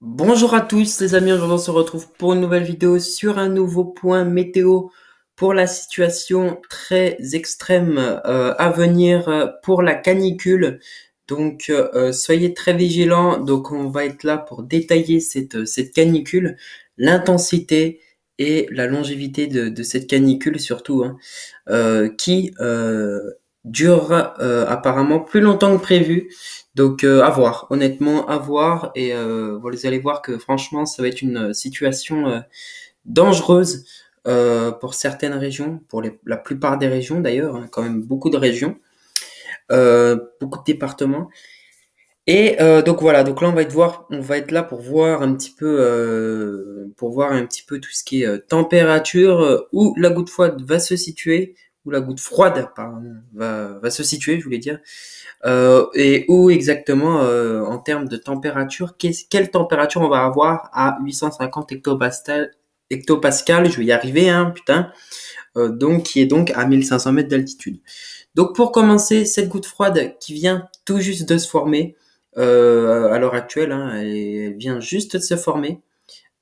Bonjour à tous les amis, aujourd'hui on se retrouve pour une nouvelle vidéo sur un nouveau point météo pour la situation très extrême à venir pour la canicule. Donc soyez très vigilants, donc on va être là pour détailler cette canicule, l'intensité et la longévité de cette canicule surtout, hein, qui durera apparemment plus longtemps que prévu. Donc à voir, honnêtement à voir et vous allez voir que franchement ça va être une situation dangereuse pour certaines régions, pour la plupart des régions d'ailleurs, hein, quand même beaucoup de régions, beaucoup de départements. Et donc voilà, donc là on va être là pour voir un petit peu tout ce qui est température, où la goutte froide va se situer, où la goutte froide pardon, va se situer, je voulais dire. Et où exactement, en termes de température, quelle température on va avoir à 850 hectopascal, je vais y arriver, hein, putain, donc qui est donc à 1500 mètres d'altitude. Donc pour commencer, cette goutte froide qui vient tout juste de se former, à l'heure actuelle, hein, elle vient juste de se former.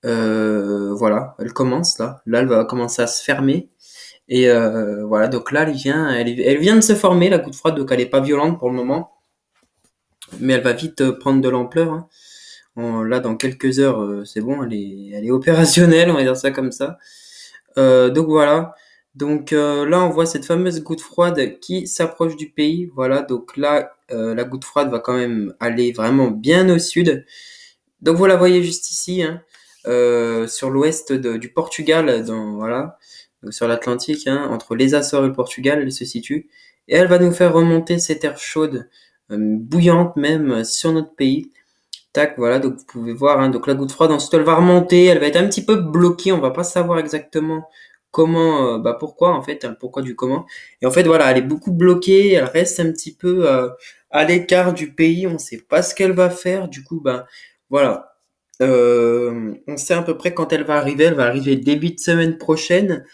Voilà, elle commence là, elle va commencer à se fermer. Et voilà, donc là, elle vient de se former, la goutte froide, donc elle est pas violente pour le moment, mais elle va vite prendre de l'ampleur, hein. Là, dans quelques heures, c'est bon, elle est opérationnelle, on va dire ça comme ça. Donc voilà. Donc là, on voit cette fameuse goutte froide qui s'approche du pays. Voilà, donc là, la goutte froide va quand même aller vraiment bien au sud. Donc vous la voyez juste ici, hein, sur l'ouest du Portugal, voilà, donc sur l'Atlantique, hein, entre les Açores et le Portugal, elle se situe. Et elle va nous faire remonter cette air chaude, bouillante même, sur notre pays. Tac, voilà, donc vous pouvez voir, hein, donc la goutte froide, ensuite elle va remonter, elle va être un petit peu bloquée, on va pas savoir exactement comment, pourquoi en fait, hein, pourquoi du comment. Et en fait, voilà, elle est beaucoup bloquée, elle reste un petit peu à l'écart du pays, on sait pas ce qu'elle va faire, du coup, voilà. On sait à peu près quand elle va arriver début de semaine prochaine,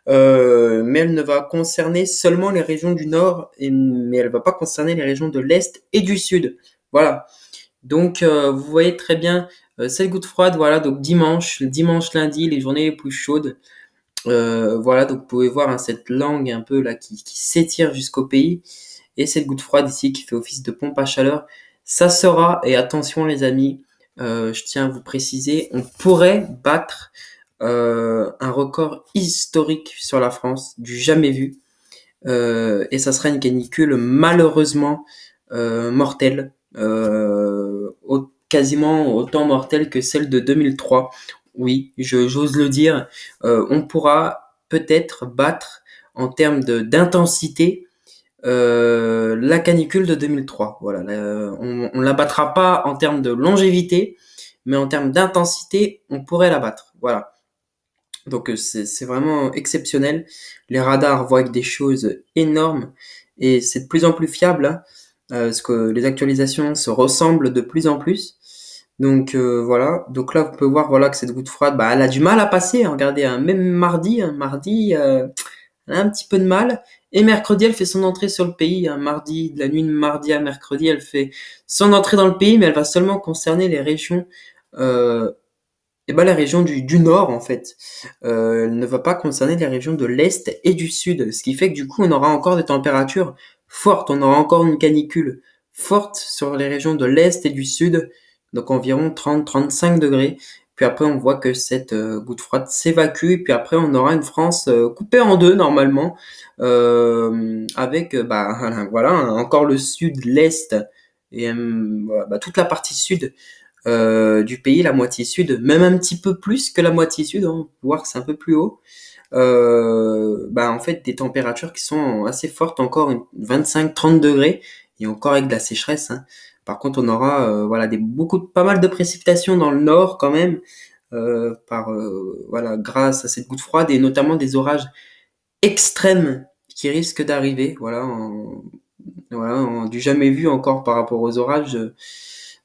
mais elle ne va concerner seulement les régions du nord, mais elle va pas concerner les régions de l'est et du sud. Voilà. Donc, vous voyez très bien cette goutte froide, voilà, donc dimanche, lundi, les journées les plus chaudes. Voilà, donc vous pouvez voir, hein, cette langue un peu là qui s'étire jusqu'au pays. Et cette goutte froide ici qui fait office de pompe à chaleur. Ça sera, et attention les amis, je tiens à vous préciser, on pourrait battre un record historique sur la France, du jamais vu. Et ça sera une canicule malheureusement mortelle, quasiment autant mortelle que celle de 2003. Oui, j'ose le dire. On pourra peut-être battre en termes d'intensité la canicule de 2003. Voilà, on la battra pas en termes de longévité, mais en termes d'intensité, on pourrait la battre. Voilà. Donc c'est vraiment exceptionnel. Les radars voient des choses énormes et c'est de plus en plus fiable, hein, parce que les actualisations se ressemblent de plus en plus. Donc voilà. Donc là vous pouvez voir voilà que cette goutte froide, elle a du mal à passer, hein. Regardez, hein, même mardi, elle a un petit peu de mal. Et mercredi, elle fait son entrée sur le pays. Un mardi, de la nuit de mardi à mercredi, elle fait son entrée dans le pays, mais elle va seulement concerner les régions euh, la région du nord, en fait. Elle ne va pas concerner les régions de l'est et du sud. Ce qui fait que du coup, on aura encore des températures fortes. On aura encore une canicule forte sur les régions de l'est et du sud. Donc environ 30-35 degrés. Puis après, on voit que cette goutte froide s'évacue. Et puis après, on aura une France coupée en deux, normalement. Avec, voilà, encore le sud, l'est. Et voilà, toute la partie sud du pays, la moitié sud, même un petit peu plus que la moitié sud, hein, voire c'est un peu plus haut. En fait des températures qui sont assez fortes, encore 25-30 degrés, et encore avec de la sécheresse, hein. Par contre, on aura voilà pas mal de précipitations dans le nord quand même, voilà, grâce à cette goutte froide et notamment des orages extrêmes qui risquent d'arriver, voilà, du jamais vu encore par rapport aux orages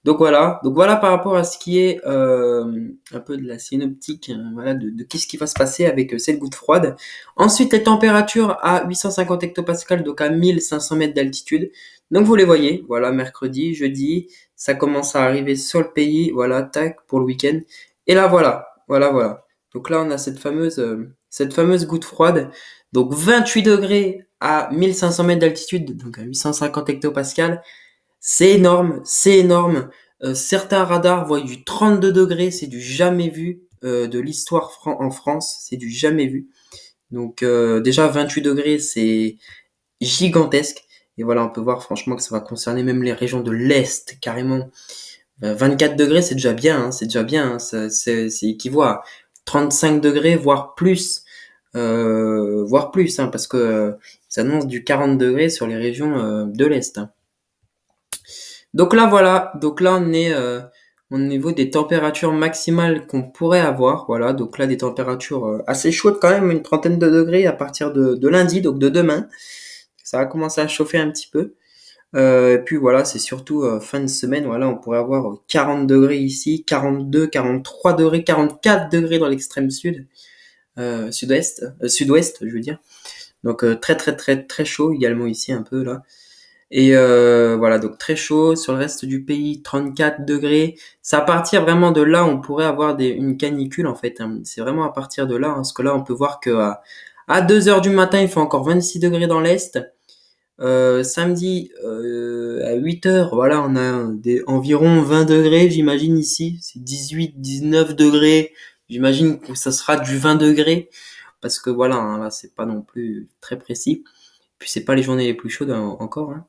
Donc voilà par rapport à ce qui est un peu de la synoptique, voilà, de qu'est-ce qui va se passer avec cette goutte froide. Ensuite, les températures à 850 hectopascales, donc à 1500 mètres d'altitude. Donc vous les voyez, voilà, mercredi, jeudi, ça commence à arriver sur le pays, voilà, tac, pour le week-end. Et là, voilà. Donc là, on a cette fameuse goutte froide. Donc 28 degrés à 1500 mètres d'altitude, donc à 850 hectopascales. C'est énorme, c'est énorme. Certains radars voient du 32 degrés, c'est du jamais vu de l'histoire en France, c'est du jamais vu. Donc déjà 28 degrés, c'est gigantesque. Et voilà, on peut voir franchement que ça va concerner même les régions de l'Est, carrément. 24 degrés, c'est déjà bien, hein, c'est déjà bien. Hein, c'est équivaut à 35 degrés, voire plus, hein, parce que ça annonce du 40 degrés sur les régions de l'Est. Hein. Donc là, voilà. Donc là, on est au niveau des températures maximales qu'on pourrait avoir. Voilà. Donc là, des températures assez chaudes quand même, une trentaine de degrés à partir de lundi, donc de demain. Ça va commencer à chauffer un petit peu. Et puis voilà, c'est surtout fin de semaine. Voilà, on pourrait avoir 40 degrés ici, 42, 43 degrés, 44 degrés dans l'extrême sud, sud-ouest, je veux dire. Donc très chaud également ici un peu là. Et voilà, donc très chaud. Sur le reste du pays, 34 degrés. C'est à partir vraiment de là, on pourrait avoir une canicule en fait. Hein. C'est vraiment à partir de là, hein, parce que là, on peut voir que à 2 heures du matin, il fait encore 26 degrés dans l'est. Samedi, à 8 heures, voilà, on a environ 20 degrés, j'imagine ici. C'est 18, 19 degrés. J'imagine que ça sera du 20 degrés. Parce que voilà, hein, là, c'est pas non plus très précis. Puis c'est pas les journées les plus chaudes encore. Hein.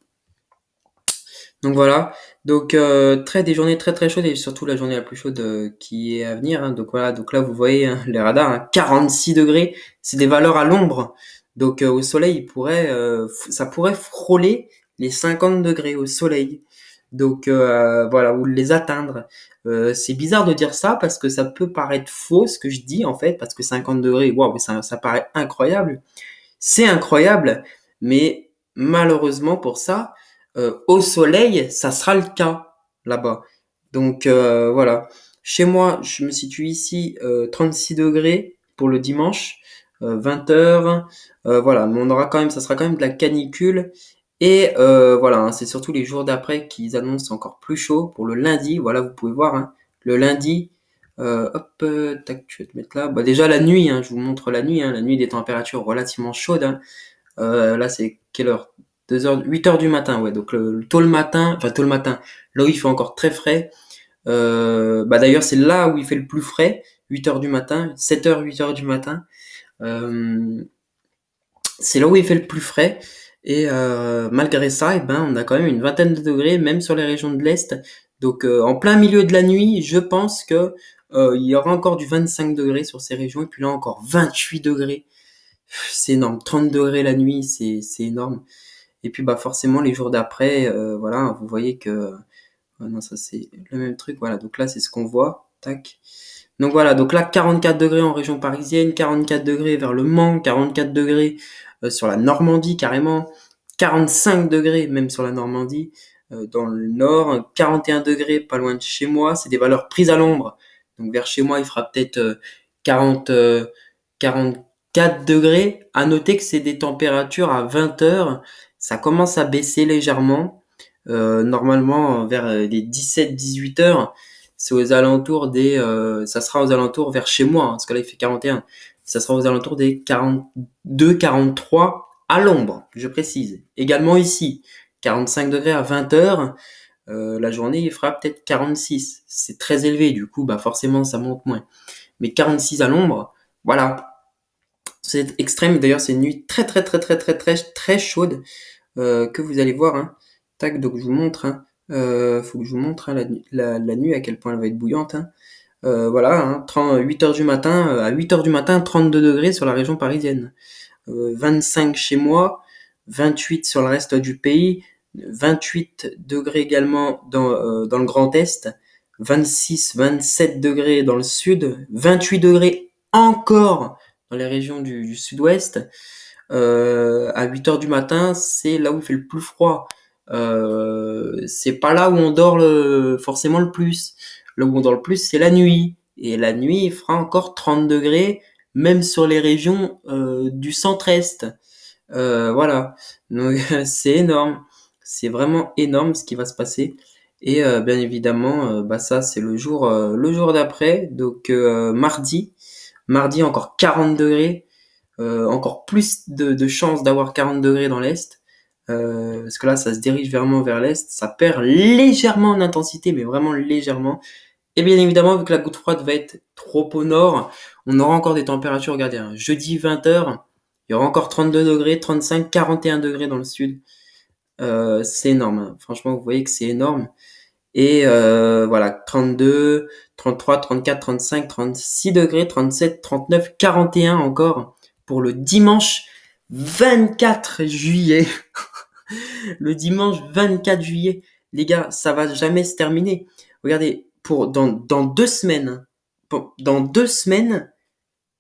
Donc voilà, donc des journées très chaudes et surtout la journée la plus chaude qui est à venir. Hein. Donc voilà, donc là vous voyez hein, les radars, hein, 46 degrés, c'est des valeurs à l'ombre. Donc au soleil, ça pourrait frôler les 50 degrés au soleil. Donc voilà, ou les atteindre. C'est bizarre de dire ça parce que ça peut paraître faux ce que je dis en fait, parce que 50 degrés, waouh, ça paraît incroyable. C'est incroyable, mais malheureusement pour ça, au soleil, ça sera le cas là-bas. Donc voilà. Chez moi, je me situe ici 36 degrés pour le dimanche, 20 heures. Voilà, mais ça sera quand même de la canicule. Et voilà, hein, c'est surtout les jours d'après qu'ils annoncent encore plus chaud pour le lundi. Voilà, vous pouvez voir, hein, le lundi. Tac, je vais te mettre là. Bah déjà la nuit, hein, je vous montre la nuit. Hein, la nuit des températures relativement chaudes. Hein. Là, c'est quelle heure 8 heures du matin, ouais. Donc tôt le matin, là où il fait encore très frais. Bah d'ailleurs, c'est là où il fait le plus frais, 8 heures du matin, 7 heures, 8 heures du matin. C'est là où il fait le plus frais. Et malgré ça, on a quand même une vingtaine de degrés, même sur les régions de l'Est. Donc en plein milieu de la nuit, je pense que il y aura encore du 25 degrés sur ces régions. Et puis là encore 28 degrés. C'est énorme. 30 degrés la nuit, c'est énorme. Et puis bah forcément les jours d'après, voilà, vous voyez que non ça c'est le même truc, voilà. Donc là c'est ce qu'on voit, tac. Donc voilà, donc là 44 degrés en région parisienne, 44 degrés vers le Mans, 44 degrés sur la Normandie carrément, 45 degrés même sur la Normandie, dans le nord, 41 degrés pas loin de chez moi, c'est des valeurs prises à l'ombre. Donc vers chez moi il fera peut-être 40, 44 degrés. À noter que c'est des températures à 20 heures. Ça commence à baisser légèrement. Normalement, vers les 17-18 heures, c'est aux alentours ça sera aux alentours vers chez moi, hein, parce que là il fait 41. Ça sera aux alentours des 42-43 à l'ombre, je précise. Également ici, 45 degrés à 20 heures. La journée, il fera peut-être 46. C'est très élevé, du coup, bah forcément, ça monte moins. Mais 46 à l'ombre, voilà. C'est extrême. D'ailleurs, c'est une nuit très chaude que vous allez voir. Hein. Tac, donc je vous montre. Hein. Faut que je vous montre hein, la nuit à quel point elle va être bouillante. Hein. Voilà, hein, 8 heures du matin, à 8 heures du matin, 32 degrés sur la région parisienne. 25 chez moi, 28 sur le reste du pays, 28 degrés également dans le Grand Est, 26, 27 degrés dans le sud, 28 degrés encore dans les régions du sud-ouest. À 8 heures du matin, c'est là où il fait le plus froid. c'est pas là où on dort forcément le plus. Là où on dort le plus, c'est la nuit. Et la nuit, il fera encore 30 degrés, même sur les régions du centre-est. Voilà. Donc c'est énorme. C'est vraiment énorme ce qui va se passer. Et bien évidemment, bah ça c'est le jour d'après, donc mardi. Mardi encore 40 degrés, encore plus de chances d'avoir 40 degrés dans l'est. Parce que là, ça se dirige vraiment vers l'est. Ça perd légèrement en intensité, mais vraiment légèrement. Et bien évidemment, vu que la goutte froide va être trop au nord, on aura encore des températures, regardez, hein, jeudi 20h, il y aura encore 32 degrés, 35, 41 degrés dans le sud. C'est énorme, hein. Franchement, vous voyez que c'est énorme. Et voilà, 32, 33, 34, 35, 36 degrés, 37, 39, 41 encore pour le dimanche 24 juillet. Le dimanche 24 juillet. Les gars, ça va jamais se terminer. Regardez, dans 2 semaines, dans 2 semaines,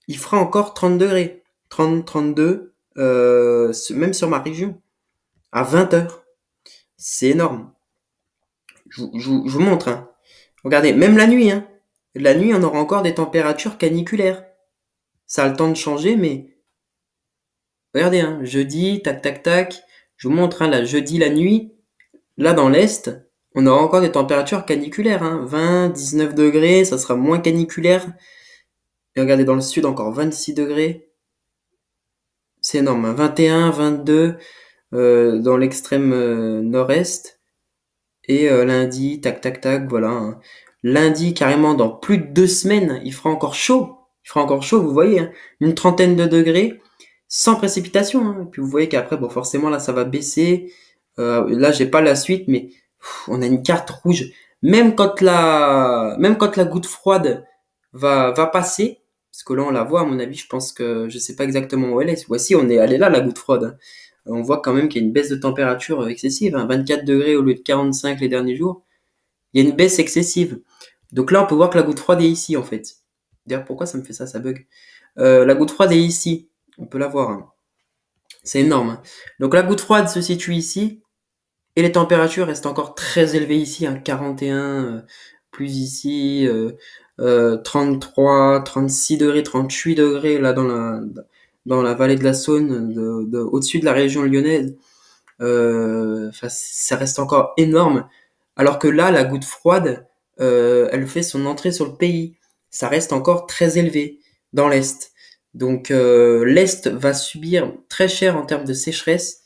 il fera encore 30 degrés. 30, 32, même sur ma région, à 20h. C'est énorme. Je vous montre, hein. Regardez, même la nuit, hein. La nuit, on aura encore des températures caniculaires. Ça a le temps de changer, mais regardez, hein, jeudi, tac, tac, tac. Je vous montre, hein, là, jeudi, la nuit. Là, dans l'Est, on aura encore des températures caniculaires, hein. 20, 19 degrés, ça sera moins caniculaire. Et regardez, dans le sud, encore 26 degrés. C'est énorme, hein. 21, 22 dans l'extrême nord-est. Et lundi, tac, tac, tac, voilà, hein. Lundi, carrément, dans plus de 2 semaines, il fera encore chaud. Il fera encore chaud, vous voyez, hein. Une trentaine de degrés, sans précipitation, hein. Et puis vous voyez qu'après, bon, forcément, là, ça va baisser. Là, j'ai pas la suite, mais on a une carte rouge. Même quand la goutte froide va passer, parce que là, on la voit, à mon avis, je pense que, je sais pas exactement où elle est. Voici, elle est là, la goutte froide, hein. On voit quand même qu'il y a une baisse de température excessive, hein, 24 degrés au lieu de 45 les derniers jours. Il y a une baisse excessive. Donc là, on peut voir que la goutte froide est ici, en fait. D'ailleurs, pourquoi ça me fait ça, ça bug? La goutte froide est ici. On peut la voir, hein. C'est énorme, hein. Donc la goutte froide se situe ici. Et les températures restent encore très élevées ici, hein, 41, plus ici, 33, 36 degrés, 38 degrés, là, dans la vallée de la Saône, au-dessus de la région lyonnaise. Ça reste encore énorme. Alors que là, la goutte froide, elle fait son entrée sur le pays. Ça reste encore très élevé dans l'Est. Donc l'Est va subir très cher en termes de sécheresse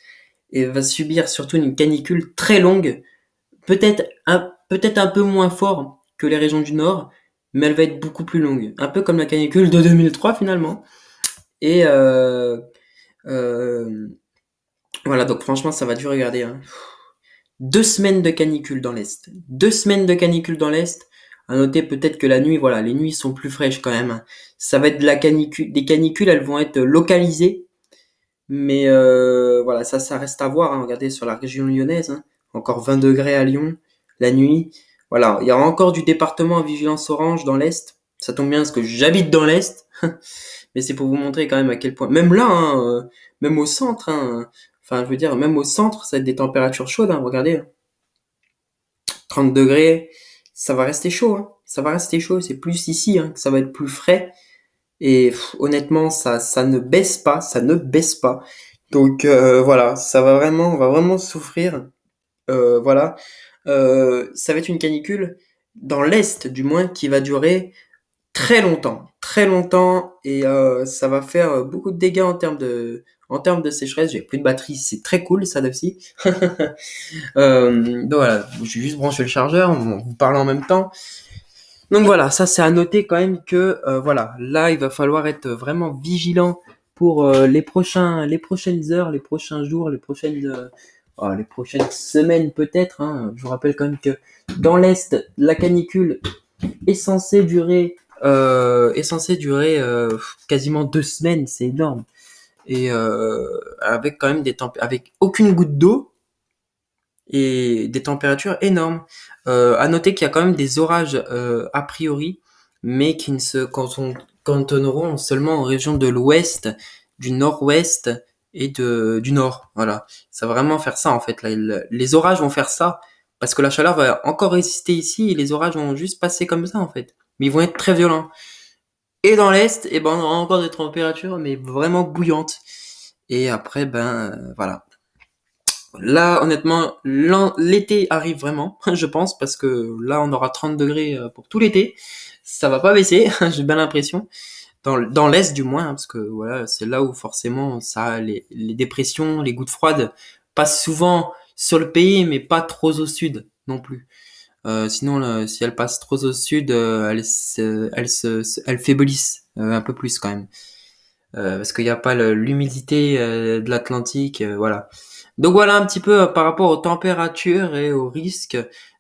et va subir surtout une canicule très longue, peut-être un peu moins fort que les régions du Nord, mais elle va être beaucoup plus longue. Un peu comme la canicule de 2003 finalement. Et voilà, donc franchement, ça va durer, regardez, hein. 2 semaines de canicule dans l'Est. 2 semaines de canicule dans l'Est. À noter peut-être que la nuit, voilà, les nuits sont plus fraîches quand même, hein. Ça va être de la canicule. Des canicules, elles vont être localisées. Mais voilà, ça reste à voir, hein. Regardez sur la région lyonnaise, hein. Encore 20 degrés à Lyon, la nuit. Voilà, il y aura encore du département en vigilance orange dans l'Est. Ça tombe bien parce que j'habite dans l'Est. Mais c'est pour vous montrer quand même à quel point. Même là, hein, même au centre, hein, enfin, je veux dire, même au centre, ça va être des températures chaudes, hein, regardez, hein. 30 degrés, ça va rester chaud, hein. Ça va rester chaud. C'est plus ici, hein, que ça va être plus frais. Et honnêtement, ça ne baisse pas, ça ne baisse pas. Donc voilà, on va vraiment souffrir. Voilà, ça va être une canicule dans l'est, du moins, qui va durer très longtemps, et ça va faire beaucoup de dégâts en termes de sécheresse. J'ai plus de batterie, c'est très cool ça aussi. Donc voilà, j'ai juste branché le chargeur, on vous parle en même temps. Donc voilà, ça c'est à noter quand même que voilà, là il va falloir être vraiment vigilant pour les prochaines heures, les prochains jours, les prochaines semaines peut-être, hein. Je vous rappelle quand même que dans l'Est, la canicule est censée durer quasiment 2 semaines, c'est énorme. Et avec quand même avec aucune goutte d'eau et des températures énormes. À noter qu'il y a quand même des orages a priori, mais qui ne se cantonneront seulement en région de l'ouest, du nord-ouest et du nord. Voilà, ça va vraiment faire ça en fait. Là, les orages vont faire ça parce que la chaleur va encore résister ici et les orages vont juste passer comme ça en fait. Mais ils vont être très violents. Et dans l'est, eh ben on aura encore des températures mais vraiment bouillantes. Et après voilà. Là, honnêtement, l'été arrive vraiment, je pense, parce que là, on aura 30 degrés pour tout l'été. Ça va pas baisser, j'ai bien l'impression. Dans l'Est, du moins, hein, parce que voilà, c'est là où forcément ça, les dépressions, les gouttes froides passent souvent sur le pays, mais pas trop au sud non plus. Sinon, là, si elles passent trop au sud, elles faiblissent un peu plus quand même. Parce qu'il n'y a pas l'humidité de l'Atlantique, voilà. Donc voilà un petit peu par rapport aux températures et aux risques.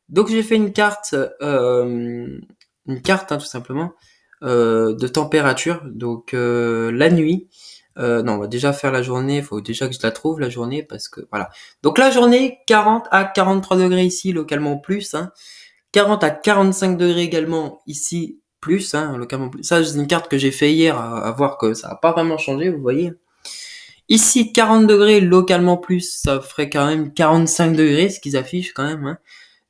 Donc j'ai fait une carte hein, tout simplement de température. Donc la nuit, non, on va déjà faire la journée. Il faut déjà que je la trouve la journée parce que voilà. Donc la journée 40 à 43 degrés ici localement plus, hein. 40 à 45 degrés également ici plus, hein, localement plus. Ça c'est une carte que j'ai fait hier à voir que ça a pas vraiment changé, vous voyez. Ici, 40 degrés localement plus, ça ferait quand même 45 degrés, ce qu'ils affichent quand même. Hein.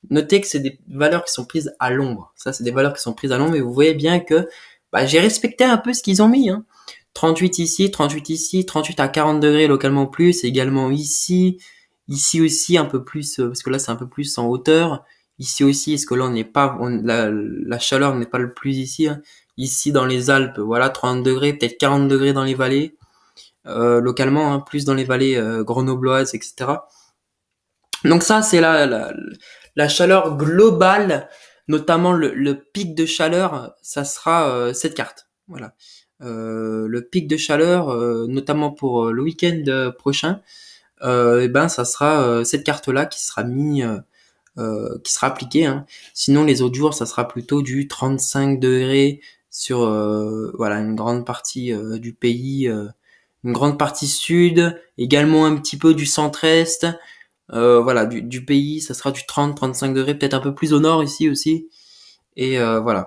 Notez que c'est des valeurs qui sont prises à l'ombre. Ça, c'est des valeurs qui sont prises à l'ombre et vous voyez bien que j'ai respecté un peu ce qu'ils ont mis. Hein. 38 ici, 38 ici, 38 à 40 degrés localement plus, également ici. Ici aussi un peu plus, parce que là c'est un peu plus en hauteur. Ici aussi, est-ce que là on n'est pas, la chaleur n'est pas le plus ici. Hein. Ici dans les Alpes, voilà, 30 degrés, peut-être 40 degrés dans les vallées. Localement, hein, plus dans les vallées grenobloises, etc. Donc ça, c'est la chaleur globale, notamment le pic de chaleur, ça sera cette carte. Voilà. Le pic de chaleur, notamment pour le week-end prochain, et ben ça sera cette carte-là qui sera qui sera appliquée. Hein. Sinon, les autres jours, ça sera plutôt du 35 degrés sur voilà une grande partie du pays. Une grande partie sud, également un petit peu du centre-est, voilà, du pays, ça sera du 30-35 degrés, peut-être un peu plus au nord ici aussi, et voilà.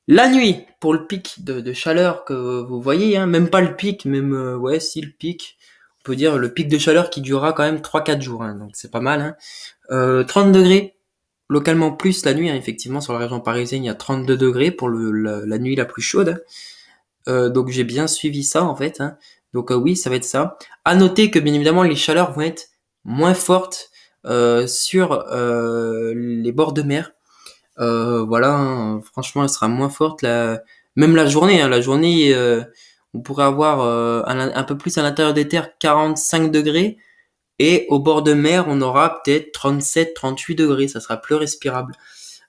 La nuit, pour le pic de chaleur que vous voyez, hein, même pas le pic, même, ouais, si le pic, on peut dire le pic de chaleur qui durera quand même 3-4 jours, hein, donc c'est pas mal, hein. 30 degrés, localement plus la nuit, hein, effectivement, sur la région parisienne, il y a 32 degrés pour la nuit la plus chaude. Donc j'ai bien suivi ça en fait. Hein. Donc oui, ça va être ça. À noter que bien évidemment les chaleurs vont être moins fortes sur les bords de mer. Voilà, hein, franchement, elle sera moins forte. Même la journée, hein, la journée, on pourrait avoir un peu plus à l'intérieur des terres 45 degrés. Et au bord de mer, on aura peut-être 37-38 degrés. Ça sera plus respirable.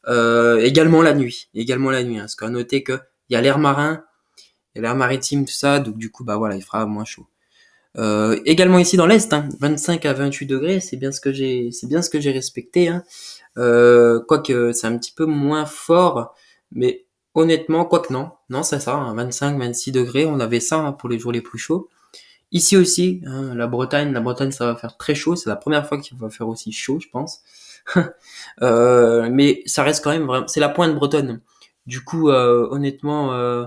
Également la nuit. Également la nuit. Hein, parce qu'à noter que il y a l'air marin, et l'air maritime, tout ça, donc du coup, voilà, il fera moins chaud. Également ici dans l'Est, hein, 25 à 28 degrés, c'est bien ce que j'ai respecté, hein. Quoique c'est un petit peu moins fort, mais honnêtement, quoique non, c'est ça, hein, 25, 26 degrés, on avait ça hein, pour les jours les plus chauds. Ici aussi, hein, la Bretagne, ça va faire très chaud, c'est la première fois qu'il va faire aussi chaud, je pense. Mais ça reste quand même vraiment, c'est la pointe bretonne. Du coup, honnêtement, euh,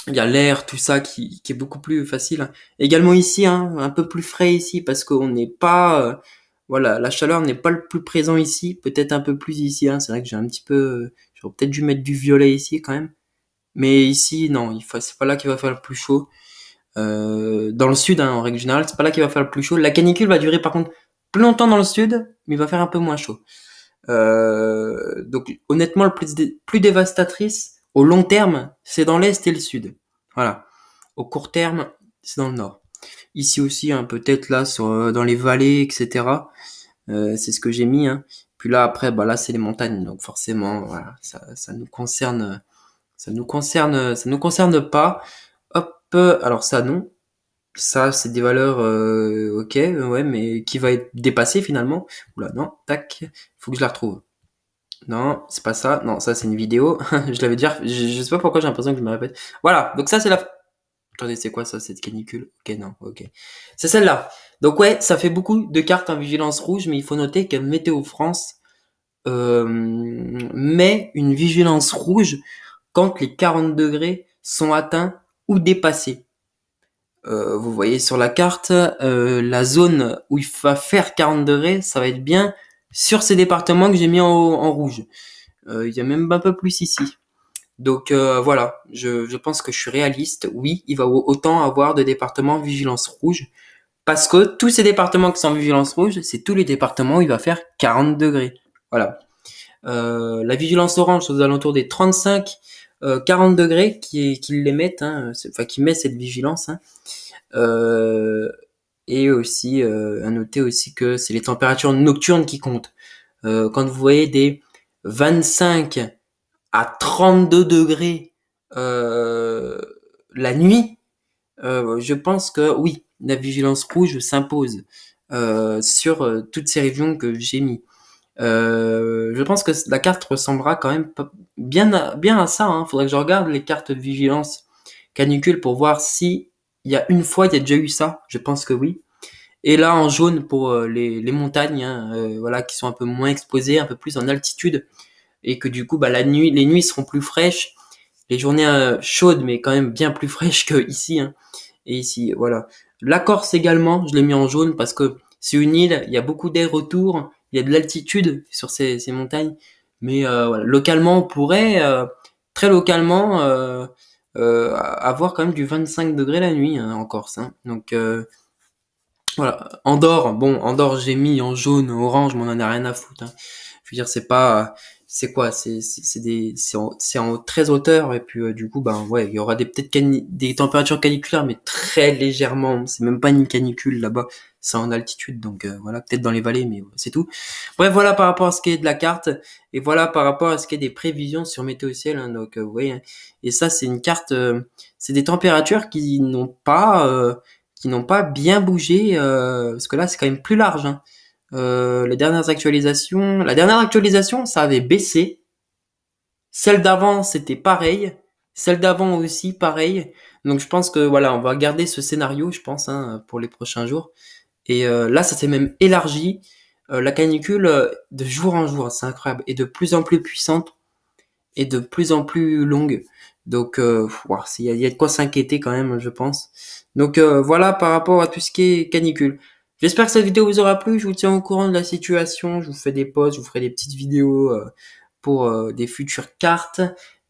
il y a l'air, tout ça qui est beaucoup plus facile. Également ici, hein, un peu plus frais ici parce qu'on n'est pas, voilà, la chaleur n'est pas le plus présent ici, peut-être un peu plus ici. Hein, c'est vrai que j'ai un petit peu, j'aurais peut-être dû mettre du violet ici quand même. Mais ici, non, c'est pas là qu'il va faire le plus chaud. Dans le sud, hein, en règle générale, c'est pas là qu'il va faire le plus chaud. La canicule va durer par contre plus longtemps dans le sud, mais il va faire un peu moins chaud. Donc honnêtement, le plus dévastatrice au long terme, c'est dans l'est et le sud. Voilà. Au court terme, c'est dans le nord. Ici aussi, hein, peut-être là dans les vallées, etc. C'est ce que j'ai mis. Hein. Puis là après, là c'est les montagnes, donc forcément, voilà, ça nous concerne, ça nous concerne pas. Hop, alors ça non. Ça, c'est des valeurs, ok, ouais, mais qui va être dépassé finalement. Oula, non, tac, faut que je la retrouve. Non, c'est pas ça. Non, ça c'est une vidéo. Je l'avais déjà. Je sais pas pourquoi j'ai l'impression que je me répète. Voilà. Donc ça c'est la. Attendez, c'est quoi ça, cette canicule? Ok, non, ok. C'est celle-là. Donc ouais, ça fait beaucoup de cartes en vigilance rouge, mais il faut noter que Météo France met une vigilance rouge quand les 40 degrés sont atteints ou dépassés. Vous voyez sur la carte, la zone où il va faire 40 degrés, ça va être bien sur ces départements que j'ai mis en rouge. Il y a même un peu plus ici. Donc voilà, je pense que je suis réaliste. Oui, il va autant avoir de départements vigilance rouge parce que tous ces départements qui sont en vigilance rouge, c'est tous les départements où il va faire 40 degrés. Voilà. La vigilance orange, c'est aux alentours des 35, 40 degrés qui les mettent, hein, enfin qui met cette vigilance. Hein. Euh, et aussi à noter aussi que c'est les températures nocturnes qui comptent. Quand vous voyez des 25 à 32 degrés la nuit, je pense que oui, la vigilance rouge s'impose sur toutes ces régions que j'ai mis. Je pense que la carte ressemblera quand même bien à ça. Hein. Faudrait que je regarde les cartes de vigilance canicule pour voir si il y a une fois il y a déjà eu ça. Je pense que oui. Et là en jaune pour les montagnes, hein, voilà, qui sont un peu moins exposées, un peu plus en altitude, et que du coup bah la nuit, les nuits seront plus fraîches, les journées chaudes mais quand même bien plus fraîches que ici. Hein. Et ici, voilà. La Corse également, je l'ai mis en jaune parce que c'est une île, il y a beaucoup d'air autour, il y a de l'altitude sur ces montagnes. Mais voilà, localement, on pourrait, très localement, avoir quand même du 25 degrés la nuit hein, en Corse. Hein. Donc voilà. Andorre, bon, Andorre j'ai mis en jaune, orange, mais on en a rien à foutre. Hein. Je veux dire, c'est pas, c'est quoi, c'est en très hauteur et puis du coup, ben ouais, il y aura peut-être des températures caniculaires, mais très légèrement. C'est même pas une canicule là-bas, c'est en altitude, donc voilà, peut-être dans les vallées, mais c'est tout. Bref, voilà par rapport à ce qui est de la carte et voilà par rapport à ce qui est des prévisions sur Météo Ciel. Hein, donc vous voyez, hein. Et ça c'est une carte, c'est des températures qui n'ont pas bien bougé, parce que là c'est quand même plus large. Hein. La dernière actualisation, ça avait baissé. Celle d'avant, c'était pareil. Celle d'avant aussi, pareil. Donc je pense que voilà, on va garder ce scénario, je pense, hein, pour les prochains jours. Et là, ça s'est même élargi. La canicule, de jour en jour, c'est incroyable, est de plus en plus puissante et de plus en plus longue. Donc, il y a de quoi s'inquiéter quand même, je pense. Donc voilà par rapport à tout ce qui est canicule. J'espère que cette vidéo vous aura plu. Je vous tiens au courant de la situation. Je vous fais des posts, je vous ferai des petites vidéos pour des futures cartes,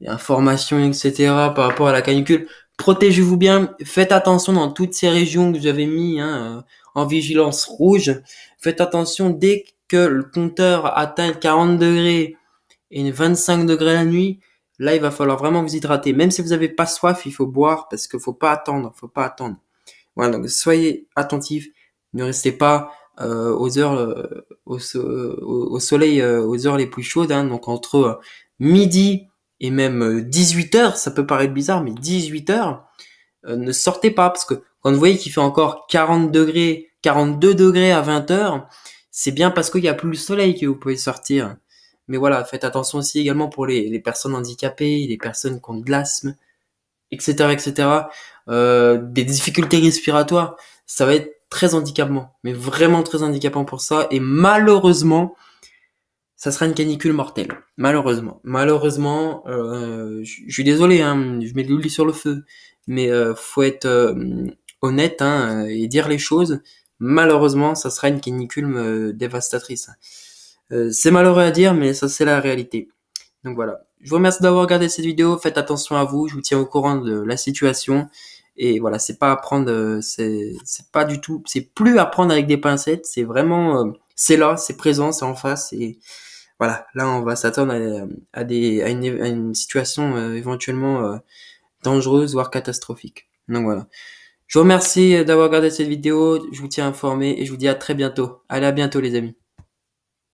des informations, etc. par rapport à la canicule. Protégez-vous bien. Faites attention dans toutes ces régions que j'avais mis hein, en vigilance rouge. Faites attention dès que le compteur atteint 40 degrés et 25 degrés la nuit. Là, il va falloir vraiment vous hydrater. Même si vous n'avez pas soif, il faut boire parce qu'il faut pas attendre. Voilà, donc soyez attentifs. Ne restez pas aux heures au soleil aux heures les plus chaudes. Hein, donc entre midi et même 18 heures, ça peut paraître bizarre, mais 18 heures, ne sortez pas parce que quand vous voyez qu'il fait encore 40 degrés, 42 degrés à 20 heures, c'est bien parce qu'il y a plus le soleil que vous pouvez sortir. Mais voilà, faites attention aussi également pour les personnes handicapées, les personnes qui ont de l'asthme, etc., etc. Des difficultés respiratoires, ça va être très handicapant, mais vraiment très handicapant pour ça. Et malheureusement, ça sera une canicule mortelle. Malheureusement, je suis désolé, hein, je mets de l'huile sur le feu, mais faut être honnête hein, et dire les choses. Malheureusement, ça sera une canicule dévastatrice. C'est malheureux à dire, mais ça c'est la réalité. Donc voilà. Je vous remercie d'avoir regardé cette vidéo. Faites attention à vous. Je vous tiens au courant de la situation. Et voilà, c'est pas à prendre, c'est pas du tout, c'est plus à prendre avec des pincettes. C'est vraiment, c'est là, c'est présent, c'est en face. Et voilà, là on va s'attendre à une situation éventuellement dangereuse voire catastrophique. Donc voilà. Je vous remercie d'avoir regardé cette vidéo. Je vous tiens informé et je vous dis à très bientôt. Allez, à bientôt les amis.